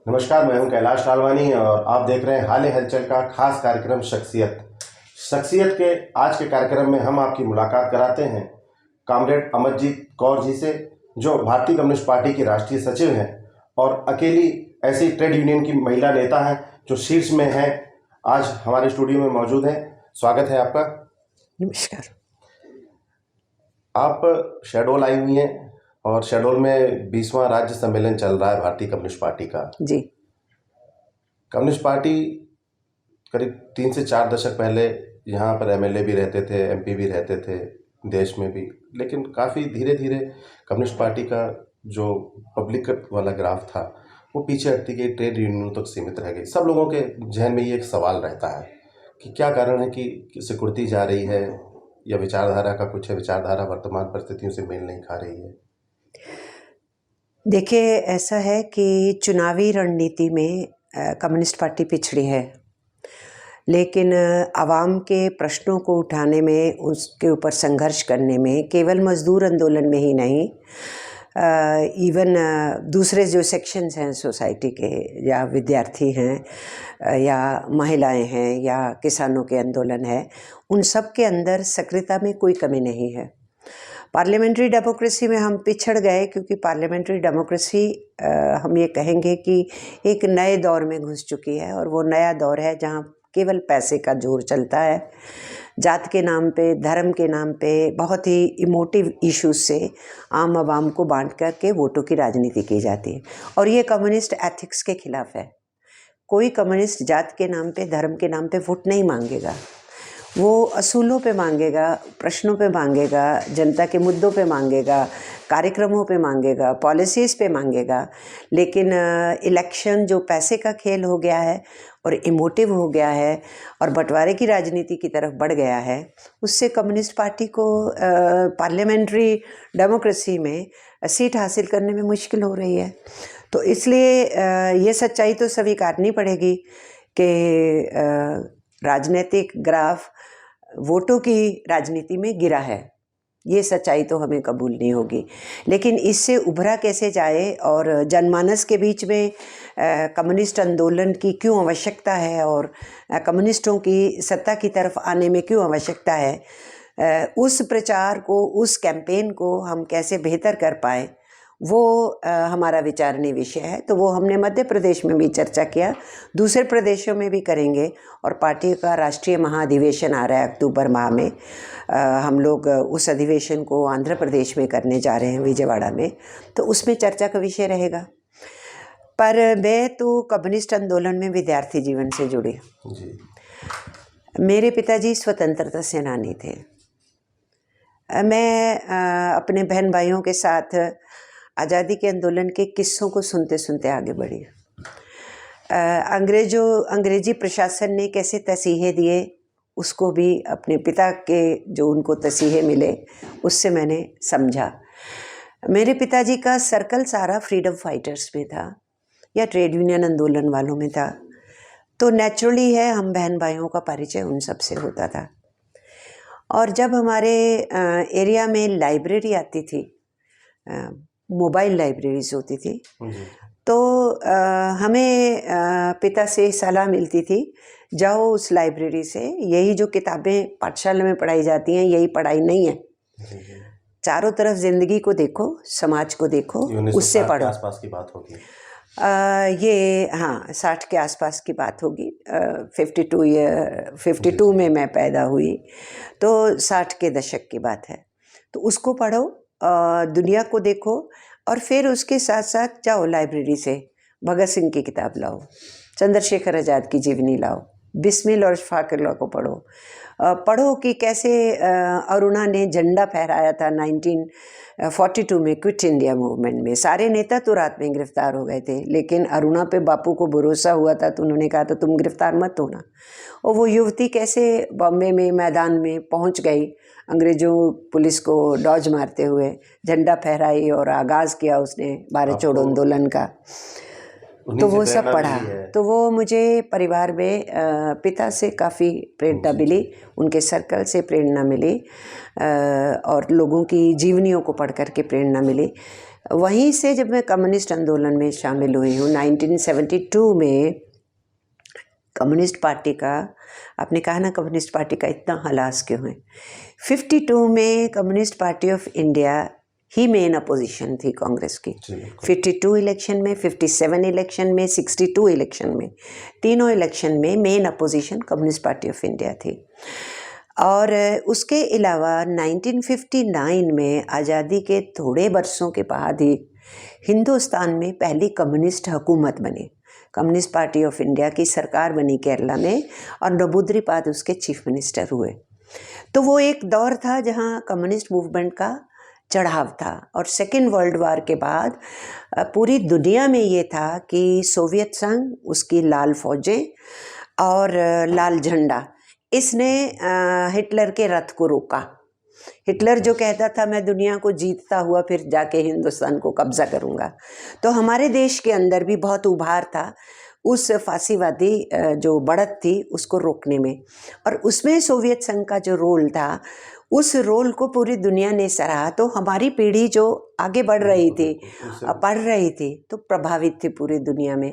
नमस्कार, मैं हूं कैलाश लालवानी और आप देख रहे हैं हाल हलचल का खास कार्यक्रम शख्सियत के आज के कार्यक्रम में हम आपकी मुलाकात कराते हैं कॉमरेड अमरजीत कौर जी से, जो भारतीय कम्युनिस्ट पार्टी की राष्ट्रीय सचिव हैं और अकेली ऐसी ट्रेड यूनियन की महिला नेता हैं जो शीर्ष में हैं। आज हमारे स्टूडियो में मौजूद हैं। स्वागत है आपका। नमस्कार। आप शहडोल आई हुई हैं और शहडोल में 20वां राज्य सम्मेलन चल रहा है भारतीय कम्युनिस्ट पार्टी का। जी। कम्युनिस्ट पार्टी करीब 3 से 4 दशक पहले यहाँ पर एमएलए भी रहते थे, एमपी भी रहते थे देश में भी, लेकिन काफ़ी धीरे धीरे कम्युनिस्ट पार्टी का जो पब्लिक वाला ग्राफ था वो पीछे हटती गई, ट्रेड यूनियनों तक सीमित रह गई। सब लोगों के जहन में ये एक सवाल रहता है कि क्या कारण है कि सिकुड़ती जा रही है, या विचारधारा का कुछ है, विचारधारा वर्तमान परिस्थितियों से मेल नहीं खा रही है। देखिए, ऐसा है कि चुनावी रणनीति में कम्युनिस्ट पार्टी पिछड़ी है, लेकिन आवाम के प्रश्नों को उठाने में, उसके ऊपर संघर्ष करने में केवल मजदूर आंदोलन में ही नहीं, इवन दूसरे जो सेक्शंस हैं सोसाइटी के, या विद्यार्थी हैं या महिलाएं हैं या किसानों के आंदोलन है, उन सब के अंदर सक्रियता में कोई कमी नहीं है। पार्लियामेंट्री डेमोक्रेसी में हम पिछड़ गए क्योंकि पार्लियामेंट्री डेमोक्रेसी हम ये कहेंगे कि एक नए दौर में घुस चुकी है, और वो नया दौर है जहाँ केवल पैसे का जोर चलता है। जात के नाम पे, धर्म के नाम पे बहुत ही इमोटिव इश्यूज से आम आवाम को बांट करके वोटों की राजनीति की जाती है, और ये कम्युनिस्ट एथिक्स के खिलाफ है। कोई कम्युनिस्ट जात के नाम पे, धर्म के नाम पे वोट नहीं मांगेगा। वो असूलों पे मांगेगा, प्रश्नों पे मांगेगा, जनता के मुद्दों पे मांगेगा, कार्यक्रमों पे मांगेगा, पॉलिसीज़ पे मांगेगा। लेकिन इलेक्शन जो पैसे का खेल हो गया है और इमोटिव हो गया है और बंटवारे की राजनीति की तरफ बढ़ गया है, उससे कम्युनिस्ट पार्टी को पार्लियामेंट्री डेमोक्रेसी में सीट हासिल करने में मुश्किल हो रही है। तो इसलिए ये सच्चाई तो स्वीकारनी पड़ेगी कि राजनीतिक ग्राफ वोटों की राजनीति में गिरा है। ये सच्चाई तो हमें कबूलनी होगी, लेकिन इससे उभरा कैसे जाए और जनमानस के बीच में कम्युनिस्ट आंदोलन की क्यों आवश्यकता है और कम्युनिस्टों की सत्ता की तरफ आने में क्यों आवश्यकता है, उस प्रचार को, उस कैंपेन को हम कैसे बेहतर कर पाए, वो हमारा विचारणीय विषय है। तो वो हमने मध्य प्रदेश में भी चर्चा किया, दूसरे प्रदेशों में भी करेंगे, और पार्टी का राष्ट्रीय महाधिवेशन आ रहा है अक्टूबर माह में। हम लोग उस अधिवेशन को आंध्र प्रदेश में करने जा रहे हैं, विजयवाड़ा में, तो उसमें चर्चा का विषय रहेगा। पर मैं तो कम्युनिस्ट आंदोलन में विद्यार्थी जीवन से जुड़ी। मेरे पिताजी स्वतंत्रता सेनानी थे। मैं अपने बहन भाइयों के साथ आज़ादी के आंदोलन के किस्सों को सुनते सुनते आगे बढ़ी। अंग्रेजी प्रशासन ने कैसे तसीहे दिए, उसको भी अपने पिता के जो उनको तसीहे मिले उससे मैंने समझा। मेरे पिताजी का सर्कल सारा फ्रीडम फाइटर्स में था या ट्रेड यूनियन आंदोलन वालों में था, तो नेचुरली है हम बहन भाइयों का परिचय उन सब से होता था। और जब हमारे एरिया में लाइब्रेरी आती थी, मोबाइल लाइब्रेरीज होती थी, तो हमें पिता से सलाह मिलती थी, जाओ उस लाइब्रेरी से, यही जो किताबें पाठशाला में पढ़ाई जाती हैं यही पढ़ाई नहीं है। चारों तरफ ज़िंदगी को देखो, समाज को देखो, उससे पढ़ो। आसपास की बात होगी ये, हाँ, 60 के आसपास की बात होगी। 52 में मैं पैदा हुई, तो 60 के दशक की बात है। तो उसको पढ़ो, दुनिया को देखो, और फिर उसके साथ साथ जाओ लाइब्रेरी से भगत सिंह की किताब लाओ, चंद्रशेखर आज़ाद की जीवनी लाओ, बिस्मिल और फाकरला को पढ़ो कि कैसे अरुणा ने झंडा फहराया था 1942 में क्विट इंडिया मूवमेंट में। सारे नेता तो रात में गिरफ्तार हो गए थे, लेकिन अरुणा पे बापू को भरोसा हुआ था, तो उन्होंने कहा था तुम गिरफ्तार मत होना। और वो युवती कैसे बॉम्बे में मैदान में पहुंच गई, अंग्रेज़ों पुलिस को डॉज मारते हुए झंडा फहराई और आगाज़ किया उसने भारत छोड़ो आंदोलन का। उन्हीं तो से वो सब प्रेरणा पढ़ा, मिली है। तो वो मुझे परिवार में पिता से काफ़ी प्रेरणा मिली, उनके सर्कल से प्रेरणा मिली, और लोगों की जीवनियों को पढ़ कर के प्रेरणा मिली। वहीं से जब मैं कम्युनिस्ट आंदोलन में शामिल हुई हूँ 1972 में, कम्युनिस्ट पार्टी का, आपने कहा ना कम्युनिस्ट पार्टी का इतना हलास क्यों है, 52 में communist party of India he main opposition थी कांग्रेस की। 52 इलेक्शन में, 57 इलेक्शन में, 62 इलेक्शन में, तीनों इलेक्शन में main opposition communist party of India थी। और उसके अलावा 1959 में आज़ादी के थोड़े बरसों के बाद ही हिंदुस्तान में पहली कम्युनिस्ट हुकूमत बनी, कम्युनिस्ट पार्टी ऑफ इंडिया की सरकार बनी केरला में, और नबूद्रीपाद उसके चीफ मिनिस्टर हुए। तो वो एक दौर था जहाँ कम्युनिस्ट मूवमेंट का चढ़ाव था। और सेकेंड वर्ल्ड वार के बाद पूरी दुनिया में ये था कि सोवियत संघ, उसकी लाल फौजें और लाल झंडा, इसने हिटलर के रथ को रोका। हिटलर जो कहता था मैं दुनिया को जीतता हुआ फिर जाके हिंदुस्तान को कब्जा करूँगा, तो हमारे देश के अंदर भी बहुत उभार था उस फांसीवादी जो बढ़त थी उसको रोकने में, और उसमें सोवियत संघ का जो रोल था, उस रोल को पूरी दुनिया ने सराहा। तो हमारी पीढ़ी जो आगे बढ़ रही थी, पढ़ रही थी, तो प्रभावित थी पूरी दुनिया में।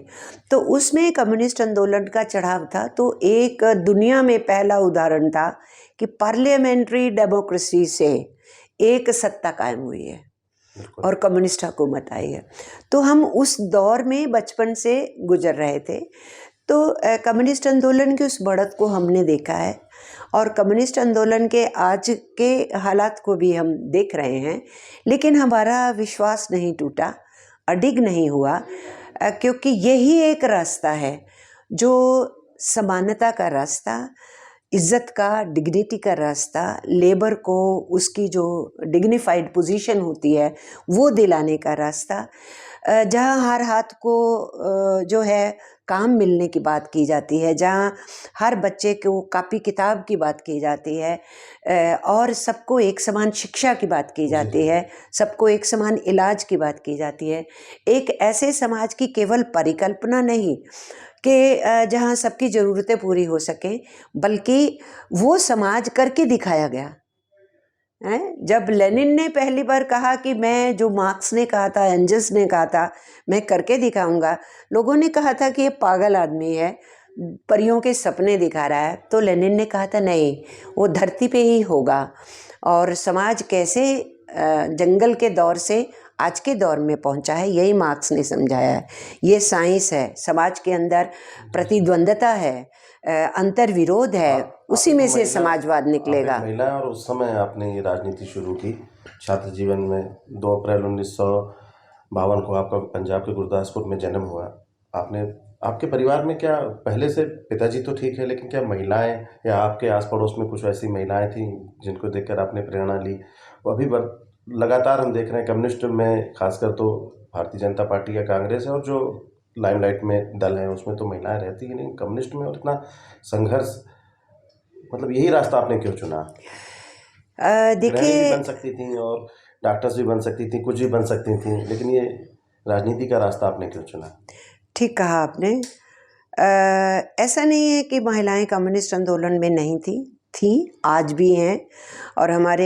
तो उसमें कम्युनिस्ट आंदोलन का चढ़ाव था। तो एक दुनिया में पहला उदाहरण था कि पार्लियामेंट्री डेमोक्रेसी से एक सत्ता कायम हुई है और कम्युनिस्ट हुकूमत आई है। तो हम उस दौर में बचपन से गुजर रहे थे। तो कम्युनिस्ट आंदोलन की उस बढ़त को हमने देखा है, और कम्युनिस्ट आंदोलन के आज के हालात को भी हम देख रहे हैं, लेकिन हमारा विश्वास नहीं टूटा, अडिग नहीं हुआ, क्योंकि यही एक रास्ता है जो समानता का रास्ता, इज़्ज़त का, डिग्निटी का रास्ता, लेबर को उसकी जो डिग्निफाइड पोजीशन होती है वो दिलाने का रास्ता, जहाँ हर हाथ को जो है काम मिलने की बात की जाती है, जहाँ हर बच्चे को कापी किताब की बात की जाती है, और सबको एक समान शिक्षा की बात की जाती है, सबको एक समान इलाज की बात की जाती है। एक ऐसे समाज की केवल परिकल्पना नहीं कि जहाँ सबकी ज़रूरतें पूरी हो सकें, बल्कि वो समाज करके दिखाया गया है। जब लेनिन ने पहली बार कहा कि मैं जो मार्क्स ने कहा था, एंजल्स ने कहा था, मैं करके दिखाऊंगा, लोगों ने कहा था कि ये पागल आदमी है, परियों के सपने दिखा रहा है। तो लेनिन ने कहा था नहीं, वो धरती पे ही होगा। और समाज कैसे जंगल के दौर से आज के दौर में पहुंचा है, यही मार्क्स ने समझाया है। ये साइंस है, समाज के अंदर प्रतिद्वंदता है, अंतर विरोध है, उसी में से समाजवाद निकलेगा। महिला, और उस समय आपने ये राजनीति शुरू की छात्र जीवन में। 2 अप्रैल 1952 को आपका पंजाब के गुरदासपुर में जन्म हुआ। आपके परिवार में क्या पहले से, पिताजी तो ठीक है, लेकिन क्या महिलाएं या आपके आस पड़ोस में कुछ ऐसी महिलाएं थीं जिनको देखकर आपने प्रेरणा ली? वो अभी लगातार हम देख रहे हैं कम्युनिस्ट में, खासकर तो भारतीय जनता पार्टी या कांग्रेस है, और जो लाइमलाइट में दल है उसमें तो महिलाएं रहती ही नहीं, कम्युनिस्ट में और इतना संघर्ष, मतलब यही रास्ता आपने क्यों चुना? गृहिणी भी बन सकती थी और डॉक्टर्स भी बन सकती थी, कुछ भी बन सकती थी, लेकिन ये राजनीति का रास्ता आपने क्यों चुना? ठीक कहा आपने। ऐसा नहीं है कि महिलाएं कम्युनिस्ट आंदोलन में नहीं थी, आज भी हैं। और हमारे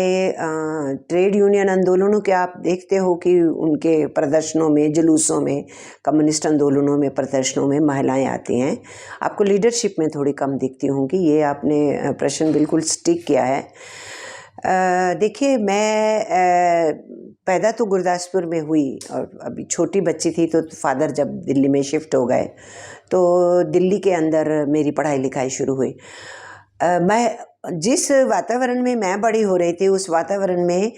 ट्रेड यूनियन आंदोलनों के आप देखते हो कि उनके प्रदर्शनों में, जुलूसों में, कम्युनिस्ट आंदोलनों में, प्रदर्शनों में महिलाएं आती हैं। आपको लीडरशिप में थोड़ी कम दिखती होंगी। ये आपने प्रश्न बिल्कुल स्टिक किया है। देखिए, मैं पैदा तो गुरदासपुर में हुई, और अभी छोटी बच्ची थी तो फादर जब दिल्ली में शिफ्ट हो गए तो दिल्ली के अंदर मेरी पढ़ाई लिखाई शुरू हुई। मैं जिस वातावरण में मैं बड़ी हो रही थी, उस वातावरण में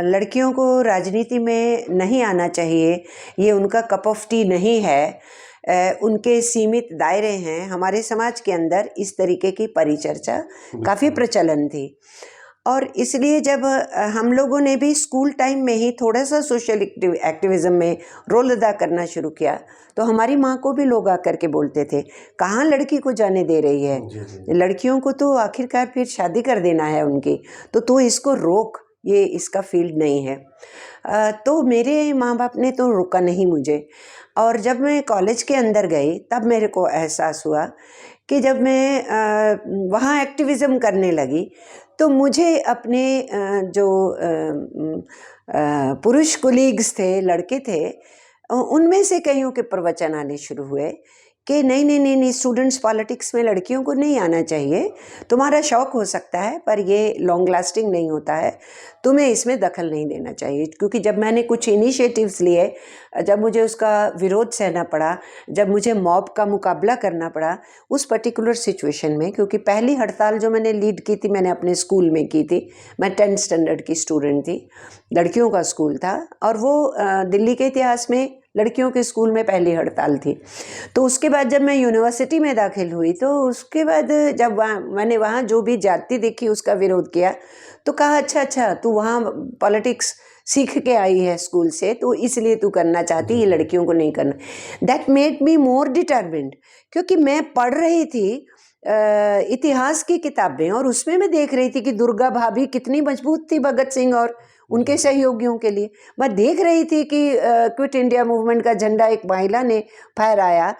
लड़कियों को राजनीति में नहीं आना चाहिए, ये उनका कप ऑफ टी नहीं है, उनके सीमित दायरे हैं। हमारे समाज के अंदर इस तरीके की परिचर्चा काफ़ी प्रचलन थी, और इसलिए जब हम लोगों ने भी स्कूल टाइम में ही थोड़ा सा सोशल एक्टिविज़म में रोल अदा करना शुरू किया, तो हमारी माँ को भी लोग आकर के बोलते थे, कहाँ लड़की को जाने दे रही है, लड़कियों को तो आखिरकार फिर शादी कर देना है उनकी, तो तू इसको रोक, ये इसका फील्ड नहीं है। तो मेरे माँ बाप ने तो रोका नहीं मुझे, और जब मैं कॉलेज के अंदर गई तब मेरे को एहसास हुआ कि जब मैं वहाँ एक्टिविज़्म करने लगी तो मुझे अपने जो पुरुष कोलीग्स थे, लड़के थे, उनमें से कईयों के प्रवचन आने शुरू हुए कि नहीं नहीं नहीं नहीं, स्टूडेंट्स पॉलिटिक्स में लड़कियों को नहीं आना चाहिए, तुम्हारा शौक हो सकता है पर ये लॉन्ग लास्टिंग नहीं होता है, तुम्हें इसमें दखल नहीं देना चाहिए। क्योंकि जब मैंने कुछ इनिशिएटिव्स लिए, जब मुझे उसका विरोध सहना पड़ा, जब मुझे मॉब का मुकाबला करना पड़ा उस पर्टिकुलर सिचुएशन में, क्योंकि पहली हड़ताल जो मैंने लीड की थी मैंने अपने स्कूल में की थी। मैं 10th स्टैंडर्ड की स्टूडेंट थी, लड़कियों का स्कूल था, और वो दिल्ली के इतिहास में लड़कियों के स्कूल में पहली हड़ताल थी। तो उसके बाद जब मैं यूनिवर्सिटी में दाखिल हुई तो उसके बाद जब मैंने वहाँ जो भी जाति देखी उसका विरोध किया, तो कहा अच्छा तू वहाँ पॉलिटिक्स सीख के आई है स्कूल से, तो इसलिए तू करना चाहती, ये लड़कियों को नहीं करना। That made me more determined, क्योंकि मैं पढ़ रही थी इतिहास की किताबें, और उसमें मैं देख रही थी कि दुर्गा भाभी कितनी मजबूत थी भगत सिंह और उनके सहयोगियों के लिए। मैं देख रही थी कि क्विट इंडिया मूवमेंट का झंडा एक महिला ने फहराया,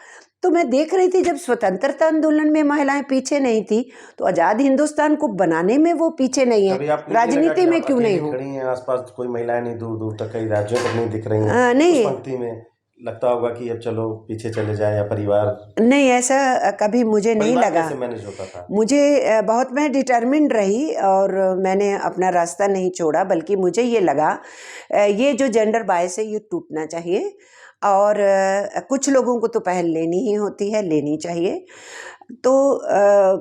तो मैं देख रही थी जब स्वतंत्रता आंदोलन में महिलाएं पीछे नहीं थी, तो आज़ाद हिंदुस्तान को बनाने में वो पीछे नहीं है, राजनीति में क्यों नहीं हो। खड़ी हैं, आसपास कोई महिलाएं नहीं, दूर दूर तक कई राज्यों तक नहीं दिख रही हैं, नहीं उस पंक्ति में लगता होगा कि अब चलो पीछे चले जाए, या परिवार? नहीं, ऐसा कभी मुझे नहीं लगा। कैसे मैनेज होता था? मुझे बहुत, मैं डिटर्मिन्ड रही और मैंने अपना रास्ता नहीं छोड़ा, बल्कि मुझे ये लगा ये जो जेंडर बायस है ये टूटना चाहिए, और कुछ लोगों को तो पहल लेनी ही होती है, लेनी चाहिए। तो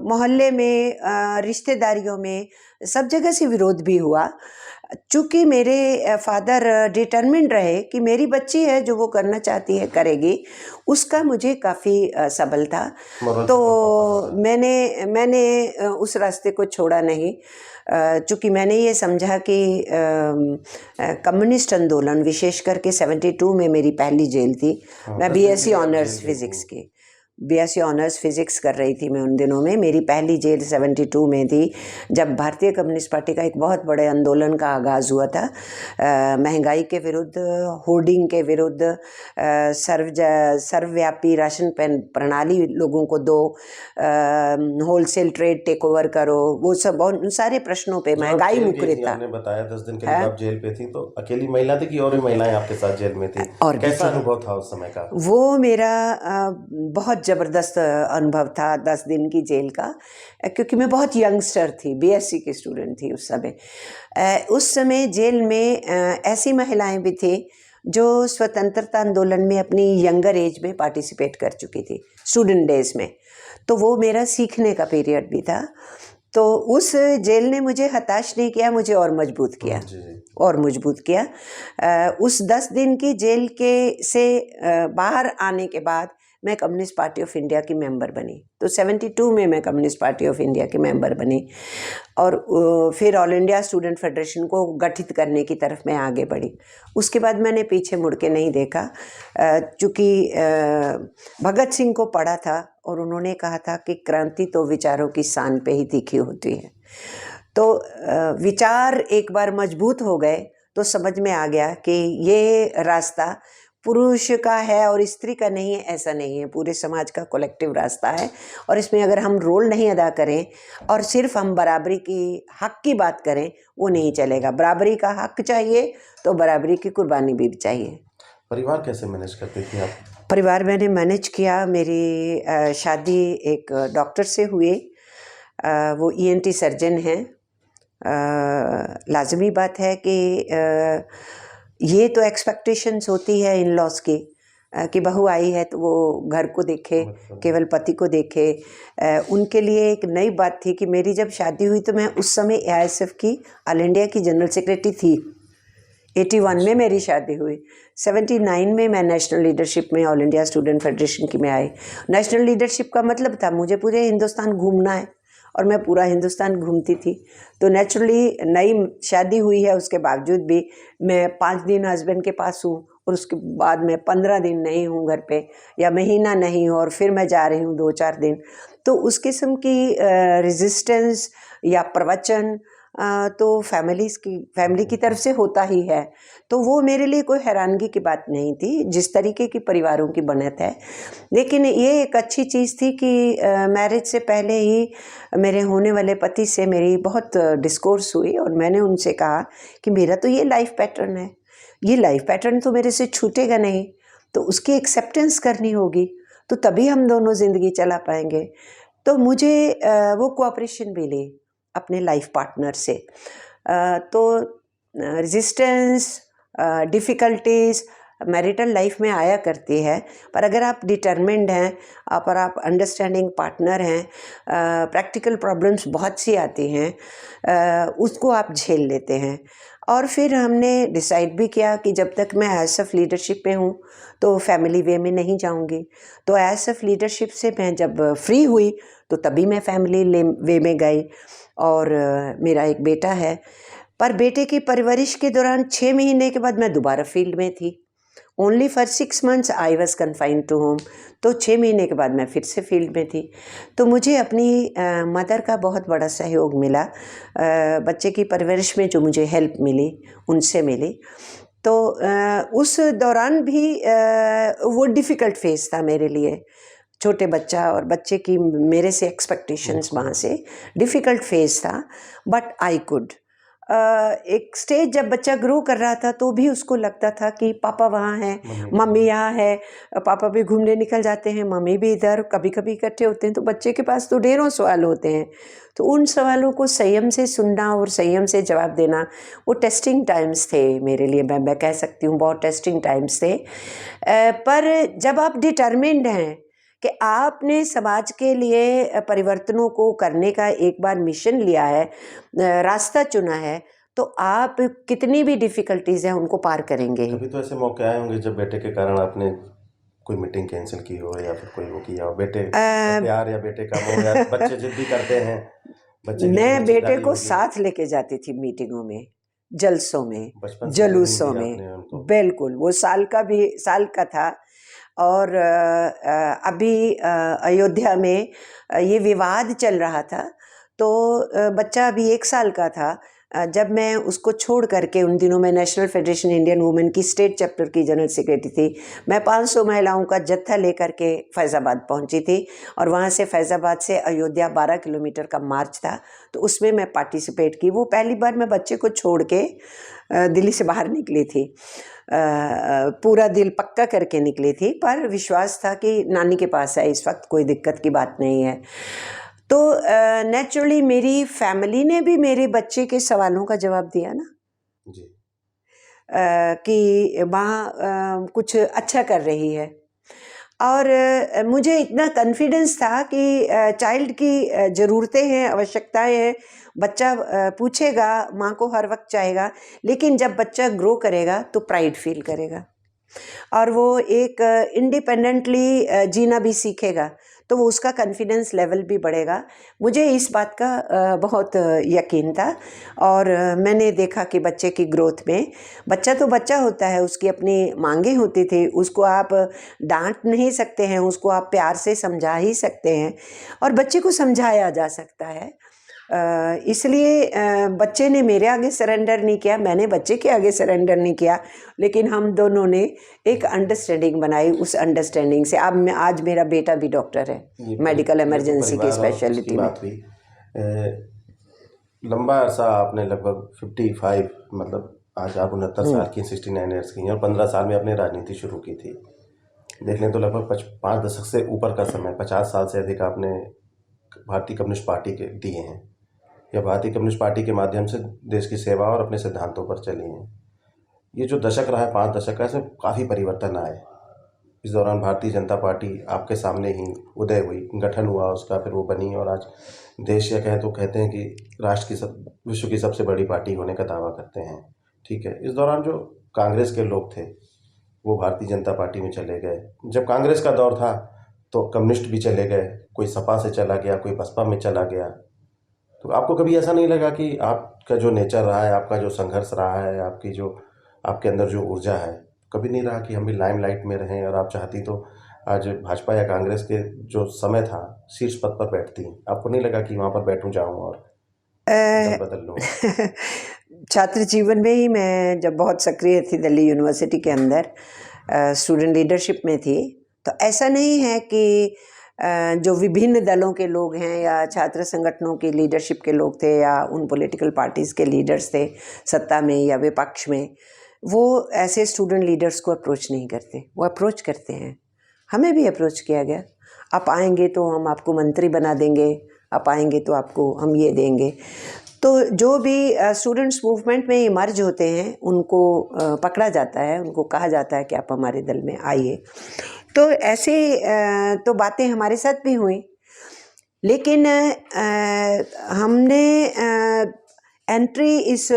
मोहल्ले में, रिश्तेदारियों में, सब जगह से विरोध भी हुआ। चूँकि मेरे फादर डिटरमिन्ड रहे कि मेरी बच्ची है, जो वो करना चाहती है करेगी, उसका मुझे काफ़ी सबल था। तो मैंने उस रास्ते को छोड़ा नहीं। चूँकि मैंने ये समझा कि कम्युनिस्ट आंदोलन, विशेष करके 72 में मेरी पहली जेल थी। मैं बीएससी ऑनर्स फिज़िक्स की, बीएससी ऑनर्स फिज़िक्स कर रही थी मैं उन दिनों में। मेरी पहली जेल 72 में थी, जब भारतीय कम्युनिस्ट पार्टी का एक बहुत बड़े आंदोलन का आगाज़ हुआ था, महंगाई के विरुद्ध, होर्डिंग के विरुद्ध, सर्वव्यापी राशन प्रणाली लोगों को दो, होलसेल ट्रेड टेक ओवर करो, वो सब, उन सारे प्रश्नों पे, महंगाई मुकरिता। आपने बताया 10 दिन के लिए आप जेल पे थी, तो अकेली महिला थी कि और भी महिलाएं आपके साथ जेल में थी? और कैसा अनुभव था उस समय का? वो मेरा बहुत ज़बरदस्त अनुभव था 10 दिन की जेल का, क्योंकि मैं बहुत यंगस्टर थी, बीएससी की स्टूडेंट थी उस समय। उस समय जेल में ऐसी महिलाएं भी थी जो स्वतंत्रता आंदोलन में अपनी यंगर एज में पार्टिसिपेट कर चुकी थी, स्टूडेंट डेज में। तो वो मेरा सीखने का पीरियड भी था। तो उस जेल ने मुझे हताश नहीं किया, मुझे और मजबूत किया, और मजबूत किया। उस 10 दिन की जेल से बाहर आने के बाद मैं कम्युनिस्ट पार्टी ऑफ इंडिया की मेंबर बनी। तो 72 में मैं कम्युनिस्ट पार्टी ऑफ इंडिया की मेंबर बनी, और फिर ऑल इंडिया स्टूडेंट फेडरेशन को गठित करने की तरफ मैं आगे बढ़ी। उसके बाद मैंने पीछे मुड़ के नहीं देखा, चूँकि भगत सिंह को पढ़ा था और उन्होंने कहा था कि क्रांति तो विचारों की शान पे ही तीखी होती है। तो विचार एक बार मजबूत हो गए तो समझ में आ गया कि ये रास्ता पुरुष का है और स्त्री का नहीं है, ऐसा नहीं है, पूरे समाज का कलेक्टिव रास्ता है। और इसमें अगर हम रोल नहीं अदा करें और सिर्फ हम बराबरी की हक की बात करें, वो नहीं चलेगा। बराबरी का हक चाहिए तो बराबरी की कुर्बानी भी चाहिए। परिवार कैसे मैनेज करती थी आप? परिवार मैंने मैनेज किया। मेरी शादी एक डॉक्टर से हुई, वो ईएनटी सर्जन हैं। लाजमी बात है कि ये तो एक्सपेक्टेशंस होती है इन लॉज की, कि बहू आई है तो वो घर को देखे, केवल पति को देखे। उनके लिए एक नई बात थी कि मेरी जब शादी हुई तो मैं उस समय एआईएसएफ की, ऑल इंडिया की जनरल सेक्रेटरी थी। 81 में मेरी शादी हुई। 79 में मैं नेशनल लीडरशिप में, ऑल इंडिया स्टूडेंट फेडरेशन की में आई। नेशनल लीडरशिप का मतलब था मुझे पूरे हिंदुस्तान घूमना है, और मैं पूरा हिंदुस्तान घूमती थी। तो नेचुरली नई शादी हुई है, उसके बावजूद भी मैं 5 दिन हस्बैंड के पास हूँ, और उसके बाद मैं 15 दिन नहीं हूँ घर पे, या महीना नहीं हूँ, और फिर मैं जा रही हूँ 2-4 दिन। तो उस किस्म की रेजिस्टेंस या प्रवचन तो फैमिली की तरफ से होता ही है, तो वो मेरे लिए कोई हैरानगी की बात नहीं थी जिस तरीके की परिवारों की बनत है। लेकिन ये एक अच्छी चीज़ थी कि मैरिज से पहले ही मेरे होने वाले पति से मेरी बहुत डिस्कोर्स हुई और मैंने उनसे कहा कि मेरा तो ये लाइफ पैटर्न है, ये लाइफ पैटर्न तो मेरे से छूटेगा नहीं, तो उसकी एक्सेप्टेंस करनी होगी, तो तभी हम दोनों ज़िंदगी चला पाएंगे। तो मुझे वो कोऑपरेशन मिली अपने लाइफ पार्टनर से। तो रेजिस्टेंस, डिफ़िकल्टीज़ मैरिटल लाइफ में आया करती है, पर अगर आप डिटरमिन्ड हैं और आप अंडरस्टैंडिंग पार्टनर हैं, प्रैक्टिकल प्रॉब्लम्स बहुत सी आती हैं, उसको आप झेल लेते हैं। और फिर हमने डिसाइड भी किया कि जब तक मैं एज ऑफ लीडरशिप में हूँ तो फैमिली वे में नहीं जाऊँगी। तो एज ऑफ लीडरशिप से मैं जब फ्री हुई तो तभी मैं फैमिली वे में गई। और मेरा एक बेटा है, पर बेटे की परवरिश के दौरान 6 महीने के बाद मैं दोबारा फील्ड में थी। Only for 6 months I was confined to home. तो 6 महीने के बाद मैं फिर से फील्ड में थी। तो मुझे अपनी मदर का बहुत बड़ा सहयोग मिला, बच्चे की परवरिश में जो मुझे हेल्प मिली उनसे मिली। तो उस दौरान भी वो डिफ़िकल्ट फेज़ था मेरे लिए, छोटे बच्चा और बच्चे की मेरे से एक्सपेक्टेशंस वहाँ से डिफ़िकल्ट फेज़ था, बट आई कुड। एक स्टेज जब बच्चा ग्रो कर रहा था तो भी उसको लगता था कि पापा वहाँ हैं, मम्मी यहाँ है, पापा भी घूमने निकल जाते हैं, मम्मी भी इधर, कभी कभी इकट्ठे होते हैं। तो बच्चे के पास तो ढेरों सवाल होते हैं, तो उन सवालों को संयम से सुनना और संयम से जवाब देना, वो टेस्टिंग टाइम्स थे मेरे लिए। मैं कह सकती हूँ बहुत टेस्टिंग टाइम्स थे। पर जब आप डिटर्मिन्ड हैं कि आपने समाज के लिए परिवर्तनों को करने का एक बार मिशन लिया है, रास्ता चुना है, तो आप कितनी भी डिफ़िकल्टीज़ हैं उनको पार करेंगे ही। कभी तो ऐसे मौके आए होंगे जब बेटे के कारण आपने कोई मीटिंग कैंसिल की हो या फिर कोई वो किया हो, बेटे का प्यार या बेटे का मोह, या बच्चे जिद्दी करते हैं, बच्चे की मैं बेटे जिम्मेदारी को होगी। साथ लेके जाती थी मीटिंगों में, जलसों में, बचपन से ट्रेनिंग जुलूसों दी में। आपने उनको। बिल्कुल, वो साल का था। और अभी अयोध्या में ये विवाद चल रहा था, तो बच्चा अभी 1 साल का था। जब मैं उसको छोड़ करके, उन दिनों मैं नेशनल फेडरेशन इंडियन वुमेन की स्टेट चैप्टर की जनरल सेक्रेटरी थी, मैं 500 महिलाओं का जत्था लेकर के फैज़ाबाद पहुंची थी। और वहां से फैज़ाबाद से अयोध्या 12 किलोमीटर का मार्च था, तो उसमें मैं पार्टिसिपेट की। वो पहली बार मैं बच्चे को छोड़ के दिल्ली से बाहर निकली थी। पूरा दिल पक्का करके निकली थी, पर विश्वास था कि नानी के पास है, इस वक्त कोई दिक्कत की बात नहीं है। तो नेचुरली मेरी फैमिली ने भी मेरे बच्चे के सवालों का जवाब दिया ना, जी। कि माँ कुछ अच्छा कर रही है। और मुझे इतना कॉन्फिडेंस था कि चाइल्ड की ज़रूरतें हैं, आवश्यकताएं हैं, बच्चा पूछेगा, माँ को हर वक्त चाहेगा, लेकिन जब बच्चा ग्रो करेगा तो प्राइड फील करेगा और वो एक इंडिपेंडेंटली जीना भी सीखेगा, तो वो उसका कॉन्फिडेंस लेवल भी बढ़ेगा। मुझे इस बात का बहुत यकीन था। और मैंने देखा कि बच्चे की ग्रोथ में, बच्चा तो बच्चा होता है, उसकी अपनी मांगें होती थी, उसको आप डांट नहीं सकते हैं, उसको आप प्यार से समझा ही सकते हैं, और बच्चे को समझाया जा सकता है। इसलिए बच्चे ने मेरे आगे सरेंडर नहीं किया, मैंने बच्चे के आगे सरेंडर नहीं किया, लेकिन हम दोनों ने एक अंडरस्टैंडिंग बनाई। उस अंडरस्टैंडिंग से आज मेरा बेटा भी डॉक्टर है, मेडिकल इमरजेंसी की स्पेशलिटी में। बात हुई। लंबा अरसा आपने, लगभग 55, मतलब आज आप 69 साल की, 69 ईयर्स की हैं, और 15 साल में आपने राजनीति शुरू की थी। देख लें तो लगभग 5 दशक से ऊपर का समय, 50 साल से अधिक आपने भारतीय कम्युनिस्ट पार्टी के दिए हैं, या भारतीय कम्युनिस्ट पार्टी के माध्यम से देश की सेवा और अपने सिद्धांतों पर चली हैं। ये जो दशक रहा है, 5 दशक का, इसमें काफ़ी परिवर्तन आए। इस दौरान भारतीय जनता पार्टी आपके सामने ही उदय हुई, गठन हुआ उसका, फिर वो बनी, और आज देश, या कहें तो कहते हैं कि राष्ट्र की विश्व की सबसे बड़ी पार्टी होने का दावा करते हैं। ठीक है, इस दौरान जो कांग्रेस के लोग थे वो भारतीय जनता पार्टी में चले गए। जब कांग्रेस का दौर था तो कम्युनिस्ट भी चले गए, कोई सपा से चला गया, कोई बसपा में चला गया। तो आपको कभी ऐसा नहीं लगा कि आपका जो नेचर रहा है, आपका जो संघर्ष रहा है, आपकी जो आपके अंदर जो ऊर्जा है, कभी नहीं रहा कि हम भी लाइमलाइट में रहें, और आप चाहती तो आज भाजपा या कांग्रेस के जो समय था शीर्ष पद पर बैठती? आपको नहीं लगा कि वहाँ पर बैठूं जाऊं? और दल बदल लूँ? छात्र जीवन में ही मैं जब बहुत सक्रिय थी दिल्ली यूनिवर्सिटी के अंदर, स्टूडेंट लीडरशिप में थी, तो ऐसा नहीं है कि जो विभिन्न दलों के लोग हैं या छात्र संगठनों की लीडरशिप के लोग थे या उन पॉलिटिकल पार्टीज़ के लीडर्स थे सत्ता में या विपक्ष में, वो ऐसे स्टूडेंट लीडर्स को अप्रोच नहीं करते, वो अप्रोच करते हैं। हमें भी अप्रोच किया गया, आप आएंगे तो हम आपको मंत्री बना देंगे, आप आएंगे तो आपको हम ये देंगे। तो जो भी स्टूडेंट्स मूवमेंट में इमर्ज होते हैं उनको पकड़ा जाता है, उनको कहा जाता है कि आप हमारे दल में आइए। तो ऐसे तो बातें हमारे साथ भी हुई, लेकिन हमने एंट्री इस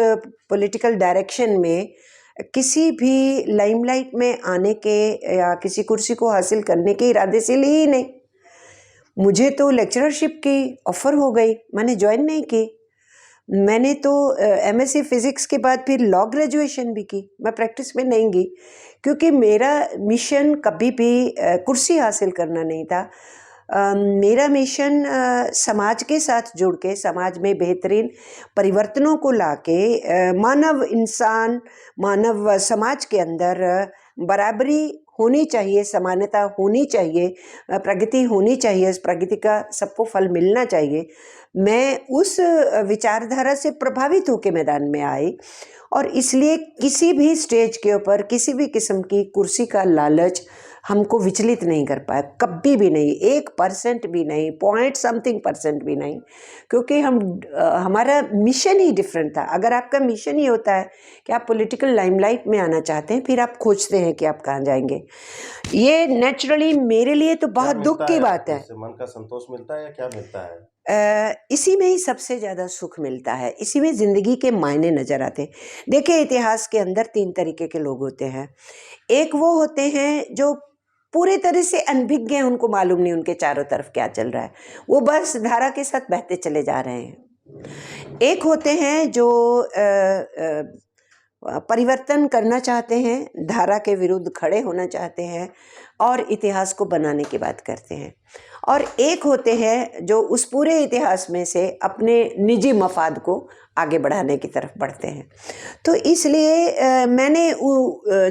पॉलिटिकल डायरेक्शन में किसी भी लाइमलाइट में आने के या किसी कुर्सी को हासिल करने के इरादे से ली ही नहीं। मुझे तो लेक्चरशिप की ऑफ़र हो गई, मैंने ज्वाइन नहीं की। मैंने तो एमएससी फिज़िक्स के बाद फिर लॉ ग्रेजुएशन भी की, मैं प्रैक्टिस में नहीं गई, क्योंकि मेरा मिशन कभी भी कुर्सी हासिल करना नहीं था। मेरा मिशन समाज के साथ जुड़ के समाज में बेहतरीन परिवर्तनों को लाके मानव समाज के अंदर बराबरी होनी चाहिए, समानता होनी चाहिए, प्रगति होनी चाहिए, उस प्रगति का सबको फल मिलना चाहिए। मैं उस विचारधारा से प्रभावित होकर मैदान में आई, और इसलिए किसी भी स्टेज के ऊपर किसी भी किस्म की कुर्सी का लालच हमको विचलित नहीं कर पाया, कभी भी नहीं, 1% भी नहीं, पॉइंट समथिंग % भी नहीं, क्योंकि हमारा मिशन ही डिफरेंट था। अगर आपका मिशन ही होता है कि आप पॉलिटिकल लाइमलाइट में आना चाहते हैं, फिर आप खोजते हैं कि आप कहाँ जाएंगे। ये नेचुरली मेरे लिए तो बहुत दुख की बात है। मन का संतोष मिलता है या क्या मिलता है? इसी में ही सबसे ज़्यादा सुख मिलता है, इसी में ज़िंदगी के मायने नज़र आते हैं। देखिए, इतिहास के अंदर 3 तरीके के लोग होते हैं। एक वो होते हैं जो पूरे तरह से अनभिज्ञ हैं, उनको मालूम नहीं उनके चारों तरफ क्या चल रहा है, वो बस धारा के साथ बहते चले जा रहे हैं। एक होते हैं जो परिवर्तन करना चाहते हैं, धारा के विरुद्ध खड़े होना चाहते हैं और इतिहास को बनाने की बात करते हैं। और एक होते हैं जो उस पूरे इतिहास में से अपने निजी मफाद को आगे बढ़ाने की तरफ बढ़ते हैं। तो इसलिए मैंने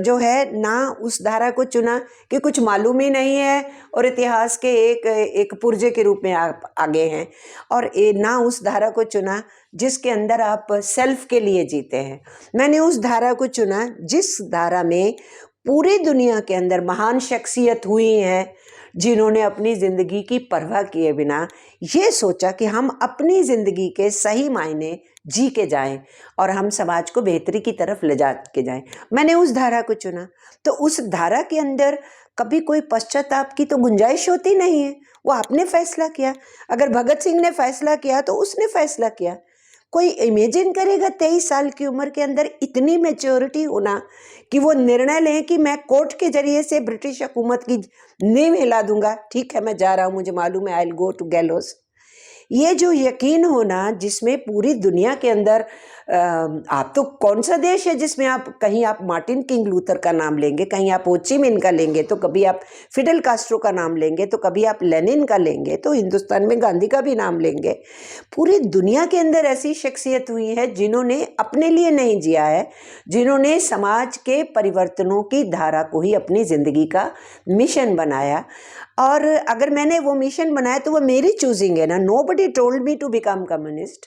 जो है ना उस धारा को चुना कि कुछ मालूम ही नहीं है और इतिहास के एक पुर्जे के रूप में आप आगे हैं, और ना उस धारा को चुना जिसके अंदर आप सेल्फ के लिए जीते हैं। मैंने उस धारा को चुना जिस धारा में पूरी दुनिया के अंदर महान शख्सियत हुई हैं, जिन्होंने अपनी ज़िंदगी की परवाह किए बिना ये सोचा कि हम अपनी ज़िंदगी के सही मायने जी के जाएं और हम समाज को बेहतरी की तरफ ले जा के जाएं। मैंने उस धारा को चुना, तो उस धारा के अंदर कभी कोई पश्चाताप की तो गुंजाइश होती नहीं है, वो आपने फैसला किया। अगर भगत सिंह ने फैसला किया तो उसने फैसला किया। कोई इमेजिन करेगा 23 साल की उम्र के अंदर इतनी मैच्योरिटी होना कि वो निर्णय लें कि मैं कोर्ट के जरिए से ब्रिटिश हुकूमत की नींव हिला दूंगा, ठीक है मैं जा रहा हूँ, मुझे मालूम है I will go to gallows. ये जो यकीन होना जिसमें पूरी दुनिया के अंदर आप तो कौन सा देश है जिसमें आप कहीं आप मार्टिन किंग लूथर का नाम लेंगे, कहीं आप हो ची मिन का लेंगे, तो कभी आप फिडेल कास्ट्रो का नाम लेंगे, तो कभी आप लेनिन का लेंगे, तो हिंदुस्तान में गांधी का भी नाम लेंगे। पूरी दुनिया के अंदर ऐसी शख्सियत हुई है जिन्होंने अपने लिए नहीं जिया है, जिन्होंने समाज के परिवर्तनों की धारा को ही अपनी ज़िंदगी का मिशन बनाया। और अगर मैंने वो मिशन बनाया तो वो मेरी चूजिंग है ना। Nobody told me to become communist,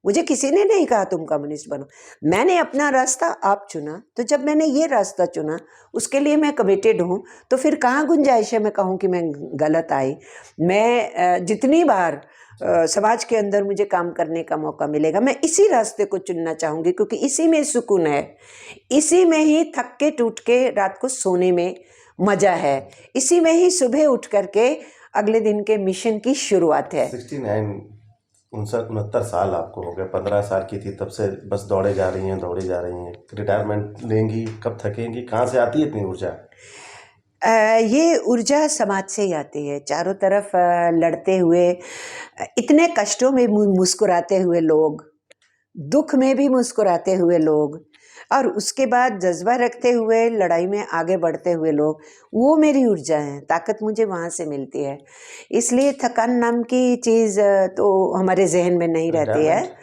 मुझे किसी ने नहीं कहा तुम कम्युनिस्ट बनो, मैंने अपना रास्ता आप चुना। तो जब मैंने ये रास्ता चुना उसके लिए मैं कमिटेड हूँ, तो फिर कहाँ गुंजाइश है मैं कहूँ कि मैं गलत आई। मैं जितनी बार समाज के अंदर मुझे काम करने का मौका मिलेगा मैं इसी रास्ते को चुनना चाहूँगी, क्योंकि इसी में सुकून है, इसी में ही थक के टूट के रात को सोने में मज़ा है, इसी में ही सुबह उठ करके अगले दिन के मिशन की शुरुआत है। 69 साल आपको हो गए, 15 साल की थी तब से बस दौड़े जा रही हैं। रिटायरमेंट लेंगी, कब थकेंगी, कहाँ से आती है इतनी ऊर्जा? ये ऊर्जा समाज से ही आती है। चारों तरफ लड़ते हुए, इतने कष्टों में मुस्कुराते हुए लोग, दुख में भी मुस्कुराते हुए लोग, और उसके बाद जज्बा रखते हुए लड़ाई में आगे बढ़ते हुए लोग, वो मेरी ऊर्जा है, ताकत मुझे वहाँ से मिलती है। इसलिए थकान नाम की चीज़ तो हमारे जहन में नहीं रहती है।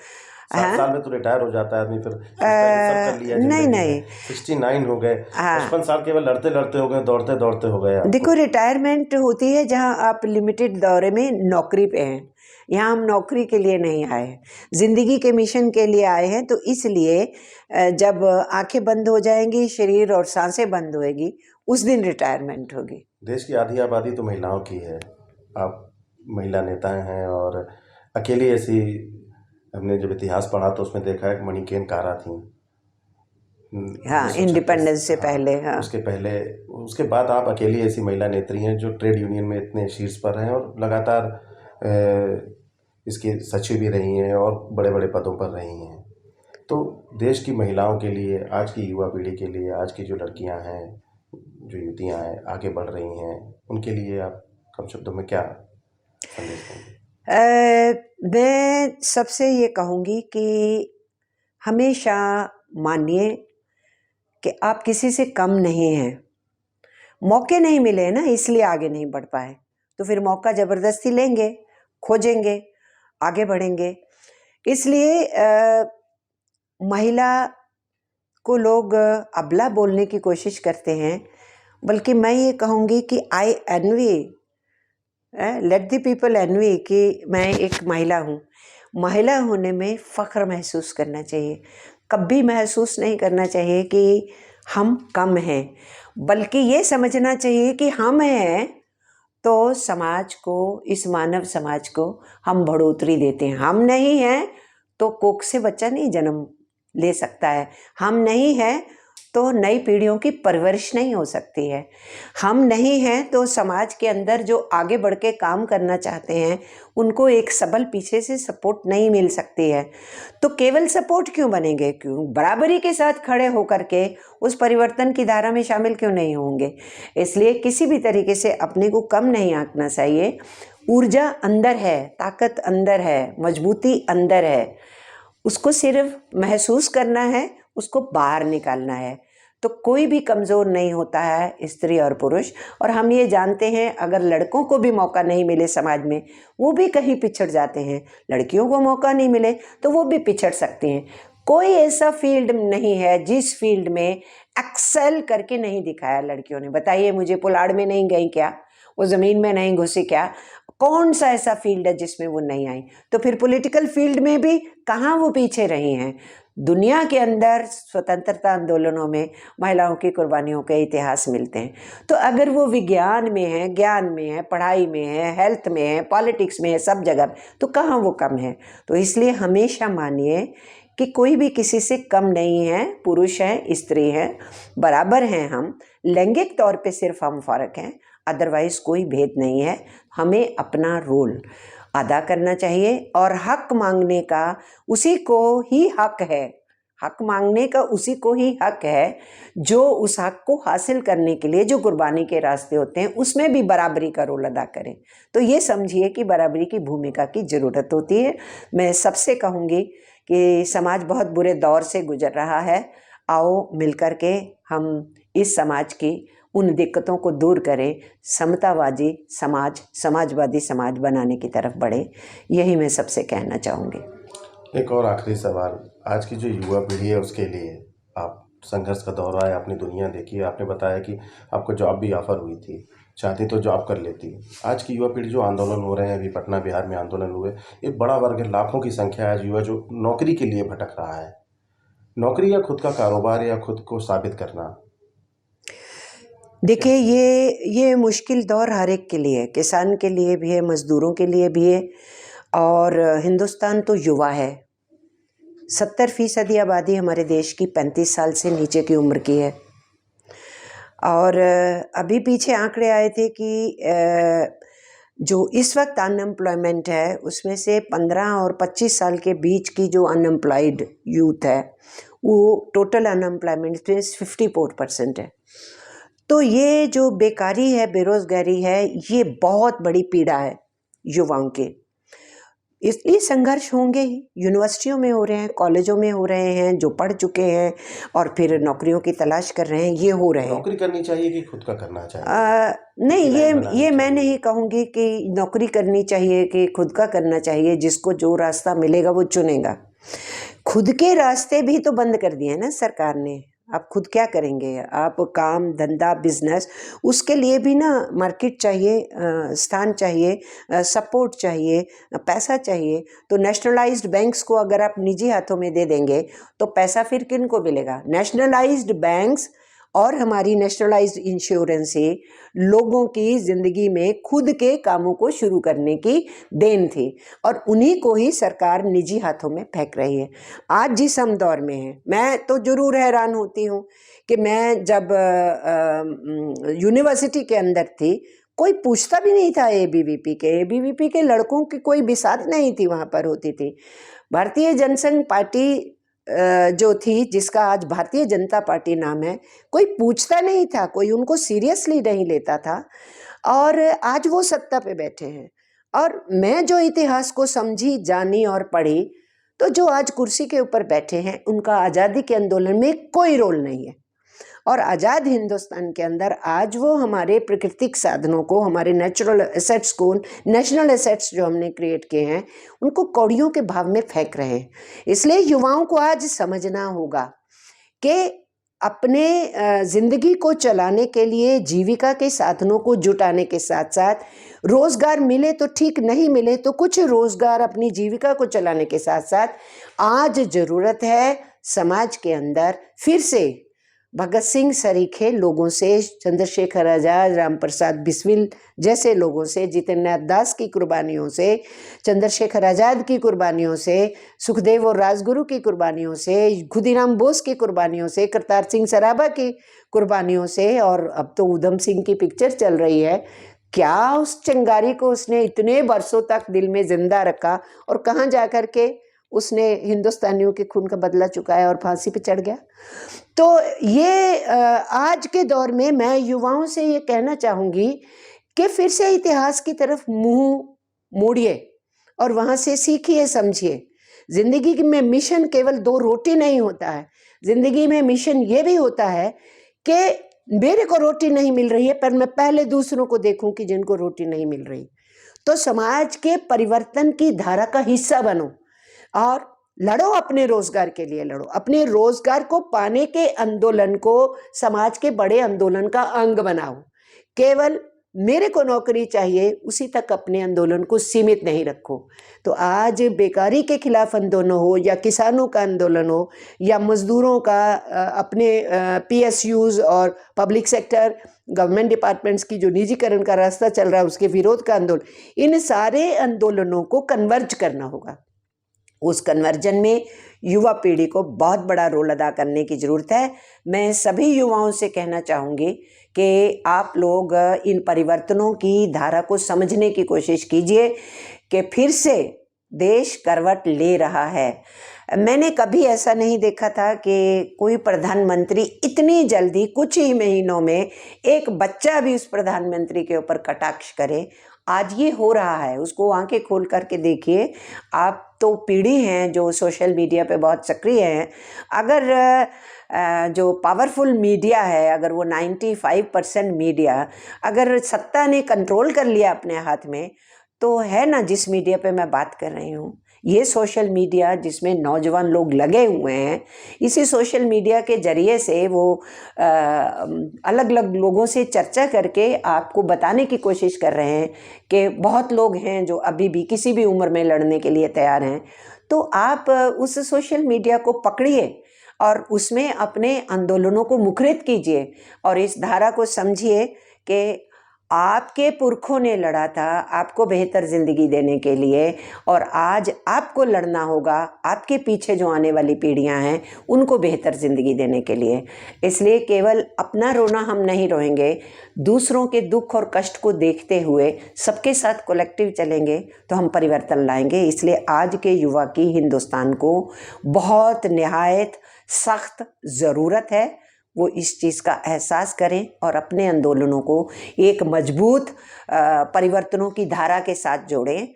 60 हाँ। साल में तो रिटायर हो जाता है आदमी, फिर सोचता है कि सब कर लिया नहीं जिंदगी नहीं में। 69 हो गए, हाँ 55 साल केवल लड़ते लड़ते हो गए, दौड़ते दौड़ते हो गए आपको। देखो, रिटायरमेंट होती है जहां आप लिमिटेड दौरे में नौकरी पे हैं। यहाँ हम नौकरी के लिए नहीं आए हैं, ज़िंदगी के मिशन के लिए आए हैं। तो इसलिए जब आंखें बंद हो जाएंगी, शरीर और सांसें बंद होएगी, उस दिन रिटायरमेंट होगी। देश की आधी आबादी तो महिलाओं की है, आप महिला नेता हैं, और अकेली ऐसी, हमने जब इतिहास पढ़ा तो उसमें देखा है कि मणिकेन कारा थी। हाँ, 1936 इंडिपेंडेंस से हाँ, पहले। हाँ उसके पहले, उसके बाद आप अकेली ऐसी महिला नेत्री हैं जो ट्रेड यूनियन में इतने शीर्ष पर हैं, और लगातार इसकी सचिव भी रही हैं और बड़े बड़े पदों पर रही हैं। तो देश की महिलाओं के लिए, आज की युवा पीढ़ी के लिए, आज की जो लड़कियां हैं, जो युवतियां हैं, आगे बढ़ रही हैं, उनके लिए आप कम शब्दों में क्या संदेश देंगे? मैं सबसे ये कहूँगी कि हमेशा मानिए कि आप किसी से कम नहीं हैं। मौके नहीं मिले ना, इसलिए आगे नहीं बढ़ पाए, तो फिर मौका ज़बरदस्ती लेंगे, खोजेंगे, आगे बढ़ेंगे। इसलिए महिला को लोग अबला बोलने की कोशिश करते हैं, बल्कि मैं ये कहूँगी कि I envy, let the people envy कि मैं एक महिला हूँ। महिला होने में फ़ख्र महसूस करना चाहिए, कभी महसूस नहीं करना चाहिए कि हम कम हैं, बल्कि ये समझना चाहिए कि हम हैं तो समाज को, इस मानव समाज को हम बढ़ोतरी देते हैं। हम नहीं हैं तो कोख से बच्चा नहीं जन्म ले सकता है, हम नहीं हैं तो नई पीढ़ियों की परवरिश नहीं हो सकती है, हम नहीं हैं तो समाज के अंदर जो आगे बढ़ के काम करना चाहते हैं उनको एक सबल पीछे से सपोर्ट नहीं मिल सकती है। तो केवल सपोर्ट क्यों बनेंगे, क्यों बराबरी के साथ खड़े होकर के उस परिवर्तन की धारा में शामिल क्यों नहीं होंगे। इसलिए किसी भी तरीके से अपने को कम नहीं आंकना चाहिए। ऊर्जा अंदर है, ताकत अंदर है, मजबूती अंदर है, उसको सिर्फ महसूस करना है, उसको बाहर निकालना है। तो कोई भी कमज़ोर नहीं होता है, स्त्री और पुरुष। और हम ये जानते हैं अगर लड़कों को भी मौका नहीं मिले समाज में, वो भी कहीं पिछड़ जाते हैं। लड़कियों को मौका नहीं मिले तो वो भी पिछड़ सकती हैं। कोई ऐसा फील्ड नहीं है जिस फील्ड में एक्सेल करके नहीं दिखाया लड़कियों ने। बताइए मुझे, पुलाड़ में नहीं गई क्या, वो ज़मीन में नहीं घुसी क्या, कौन सा ऐसा फील्ड है जिसमें वो नहीं आई। तो फिर पॉलिटिकल फील्ड में भी कहाँ वो पीछे रही हैं। दुनिया के अंदर स्वतंत्रता आंदोलनों में महिलाओं की कुर्बानियों के इतिहास मिलते हैं। तो अगर वो विज्ञान में है, ज्ञान में है, पढ़ाई में है, हेल्थ में है, पॉलिटिक्स में है, सब जगह, तो कहाँ वो कम है। तो इसलिए हमेशा मानिए कि कोई भी किसी से कम नहीं है, पुरुष है, स्त्री है, बराबर हैं हम। लैंगिक तौर पे सिर्फ हम फ़र्क हैं, अदरवाइज़ कोई भेद नहीं है। हमें अपना रोल अदा करना चाहिए और हक मांगने का उसी को ही हक है, हक मांगने का उसी को ही हक है जो उस हक को हासिल करने के लिए जो कुर्बानी के रास्ते होते हैं उसमें भी बराबरी का रोल अदा करें। तो ये समझिए कि बराबरी की भूमिका की ज़रूरत होती है। मैं सबसे कहूँगी कि समाज बहुत बुरे दौर से गुजर रहा है, आओ मिलकर के हम इस समाज की उन दिक्कतों को दूर करें, समतावादी समाज, समाजवादी समाज बनाने की तरफ बढ़े। यही मैं सबसे कहना चाहूँगी। एक और आखिरी सवाल, आज की जो युवा पीढ़ी है उसके लिए, आप संघर्ष का दौर है, आपने दुनिया देखी है, आपने बताया कि आपको जॉब भी ऑफर हुई थी, चाहती तो जॉब कर लेती। आज की युवा पीढ़ी जो आंदोलन हो रहे हैं, अभी पटना बिहार में आंदोलन हुए, एक बड़ा वर्ग है, लाखों की संख्या है आज युवा जो नौकरी के लिए भटक रहा है। नौकरी या खुद का कारोबार या खुद को साबित करना। देखिए, ये मुश्किल दौर हर एक के लिए है, किसान के लिए भी है, मज़दूरों के लिए भी है। और हिंदुस्तान तो युवा है, 70% आबादी हमारे देश की 35 साल से नीचे की उम्र की है। और अभी पीछे आंकड़े आए थे कि जो इस वक्त अनएम्प्लॉयमेंट है उसमें से 15 और 25 साल के बीच की जो अनएम्प्लॉयड यूथ है वो टोटल अनएम्प्लॉयमेंट में 54% है। तो ये जो बेकारी है, बेरोज़गारी है, ये बहुत बड़ी पीड़ा है युवाओं के। इसलिए संघर्ष होंगे ही, यूनिवर्सिटियों में हो रहे हैं, कॉलेजों में हो रहे हैं, जो पढ़ चुके हैं और फिर नौकरियों की तलाश कर रहे हैं, ये हो रहे हैं। नौकरी करनी चाहिए कि खुद का करना चाहिए? नहीं, ये मैं नहीं कहूँगी कि नौकरी करनी चाहिए कि खुद का करना चाहिए। जिसको जो रास्ता मिलेगा वो चुनेगा। खुद के रास्ते भी तो बंद कर दिए हैं ना सरकार ने। आप खुद क्या करेंगे? आप काम धंधा बिजनेस, उसके लिए भी ना मार्केट चाहिए, स्थान चाहिए, सपोर्ट चाहिए, पैसा चाहिए। तो नेशनलाइज्ड बैंक्स को अगर आप निजी हाथों में दे देंगे तो पैसा फिर किन को मिलेगा? नेशनलाइज्ड बैंक्स और हमारी नेशनलाइज्ड इंश्योरेंस से लोगों की ज़िंदगी में खुद के कामों को शुरू करने की देन थी, और उन्हीं को ही सरकार निजी हाथों में फेंक रही है। आज जिस हम दौर में हैं, मैं तो ज़रूर हैरान होती हूँ कि मैं जब यूनिवर्सिटी के अंदर थी, कोई पूछता भी नहीं था एबीवीपी के लड़कों की कोई बिसात नहीं थी वहाँ पर होती थी। भारतीय जनसंघ पार्टी जो थी, जिसका आज भारतीय जनता पार्टी नाम है, कोई पूछता नहीं था, कोई उनको सीरियसली नहीं लेता था, और आज वो सत्ता पे बैठे हैं। और मैं जो इतिहास को समझी, जानी और पढ़ी, तो जो आज कुर्सी के ऊपर बैठे हैं उनका आज़ादी के आंदोलन में कोई रोल नहीं है। और आज़ाद हिंदुस्तान के अंदर आज वो हमारे प्राकृतिक साधनों को, हमारे नेचुरल एसेट्स को, नेशनल एसेट्स जो हमने क्रिएट किए हैं, उनको कौड़ियों के भाव में फेंक रहे हैं। इसलिए युवाओं को आज समझना होगा कि अपने ज़िंदगी को चलाने के लिए जीविका के साधनों को जुटाने के साथ साथ रोज़गार मिले तो ठीक, नहीं मिले तो कुछ रोज़गार अपनी जीविका को चलाने के साथ साथ आज ज़रूरत है समाज के अंदर फिर से भगत सिंह सरीखे लोगों से, चंद्रशेखर आज़ाद, राम प्रसाद बिस्मिल जैसे लोगों से, जितेंद्र दास की कुर्बानियों से, चंद्रशेखर आज़ाद की कुर्बानियों से, सुखदेव और राजगुरु की कुर्बानियों से, खुदीराम बोस की कुर्बानियों से, करतार सिंह सराभा की कुर्बानियों से, और अब तो उधम सिंह की पिक्चर चल रही है। क्या उस चिंगारी को उसने इतने बरसों तक दिल में जिंदा रखा, और कहाँ जा कर के उसने हिंदुस्तानियों के खून का बदला चुकाया और फांसी पे चढ़ गया। तो ये आज के दौर में मैं युवाओं से ये कहना चाहूँगी कि फिर से इतिहास की तरफ मुंह मोड़िए और वहाँ से सीखिए, समझिए। ज़िंदगी में मिशन केवल 2 रोटी नहीं होता है। ज़िंदगी में मिशन ये भी होता है कि मेरे को रोटी नहीं मिल रही है, पर मैं पहले दूसरों को देखूं कि जिनको रोटी नहीं मिल रही। तो समाज के परिवर्तन की धारा का हिस्सा बनो और लड़ो, अपने रोजगार के लिए लड़ो, अपने रोजगार को पाने के आंदोलन को समाज के बड़े आंदोलन का अंग बनाओ। केवल मेरे को नौकरी चाहिए उसी तक अपने आंदोलन को सीमित नहीं रखो। तो आज बेकारी के खिलाफ आंदोलन हो, या किसानों का आंदोलन हो, या मजदूरों का अपने PSUs और पब्लिक सेक्टर गवर्नमेंट डिपार्टमेंट्स की जो निजीकरण का रास्ता चल रहा है उसके विरोध का आंदोलन, इन सारे आंदोलनों को कन्वर्ज करना होगा। उस कन्वर्जन में युवा पीढ़ी को बहुत बड़ा रोल अदा करने की ज़रूरत है। मैं सभी युवाओं से कहना चाहूँगी कि आप लोग इन परिवर्तनों की धारा को समझने की कोशिश कीजिए कि फिर से देश करवट ले रहा है। मैंने कभी ऐसा नहीं देखा था कि कोई प्रधानमंत्री इतनी जल्दी कुछ ही महीनों में एक बच्चा भी उस प्रधानमंत्री के ऊपर कटाक्ष करे। आज ये हो रहा है, उसको आंखें खोल करके देखिए। आप तो पीढ़ी हैं जो सोशल मीडिया पे बहुत सक्रिय हैं। अगर जो पावरफुल मीडिया है, अगर वो 95% मीडिया अगर सत्ता ने कंट्रोल कर लिया अपने हाथ में, तो है ना जिस मीडिया पे मैं बात कर रही हूँ, ये सोशल मीडिया जिसमें नौजवान लोग लगे हुए हैं, इसी सोशल मीडिया के ज़रिए से वो अलग अलग लोगों से चर्चा करके आपको बताने की कोशिश कर रहे हैं कि बहुत लोग हैं जो अभी भी किसी भी उम्र में लड़ने के लिए तैयार हैं। तो आप उस सोशल मीडिया को पकड़िए और उसमें अपने आंदोलनों को मुखरित कीजिए और इस धारा को समझिए कि आपके पुरखों ने लड़ा था आपको बेहतर ज़िंदगी देने के लिए, और आज आपको लड़ना होगा आपके पीछे जो आने वाली पीढ़ियां हैं उनको बेहतर ज़िंदगी देने के लिए। इसलिए केवल अपना रोना हम नहीं रोएंगे, दूसरों के दुख और कष्ट को देखते हुए सबके साथ कलेक्टिव चलेंगे तो हम परिवर्तन लाएंगे। इसलिए आज के युवा की हिंदुस्तान को बहुत निहायत सख्त ज़रूरत है वो इस चीज़ का एहसास करें और अपने आंदोलनों को एक मजबूत परिवर्तनों की धारा के साथ जोड़ें।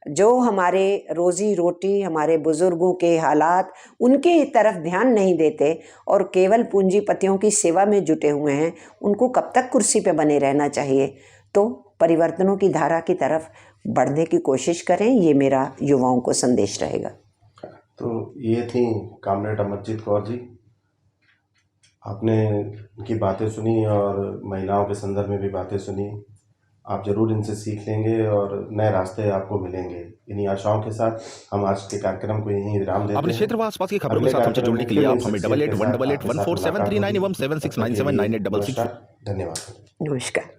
जो हमारे रोज़ी रोटी, हमारे बुज़ुर्गों के हालात, उनके तरफ ध्यान नहीं देते और केवल पूंजीपतियों की सेवा में जुटे हुए हैं, उनको कब तक कुर्सी पे बने रहना चाहिए। तो परिवर्तनों की धारा की तरफ बढ़ने की कोशिश करें, ये मेरा युवाओं को संदेश रहेगा। तो ये थी कामरेड अमरजीत कौर जी। आपने इनकी बातें सुनी और महिलाओं के संदर्भ में भी बातें सुनी। आप ज़रूर इनसे सीख लेंगे और नए रास्ते आपको मिलेंगे। इन्हीं आशाओं के साथ हम आज के कार्यक्रम को यहीं विराम देते अपने हैं। क्षेत्र व आसपास की खबरों के अगले साथ हमसे कार्यक्रम जुड़ने में के लिए फिर आप इस हमें शख्सियत के साथ 8818147339 एवं 76979866 धन्यवाद। नमस्कार।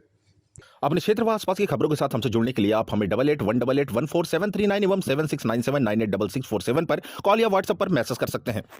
अपने क्षेत्र व आसपास की खबरों के साथ हमसे जुड़ने के लिए आप हमें 8818147339 एवं 7697986647 पर कॉल या व्हाट्सएप पर मैसेज कर सकते हैं।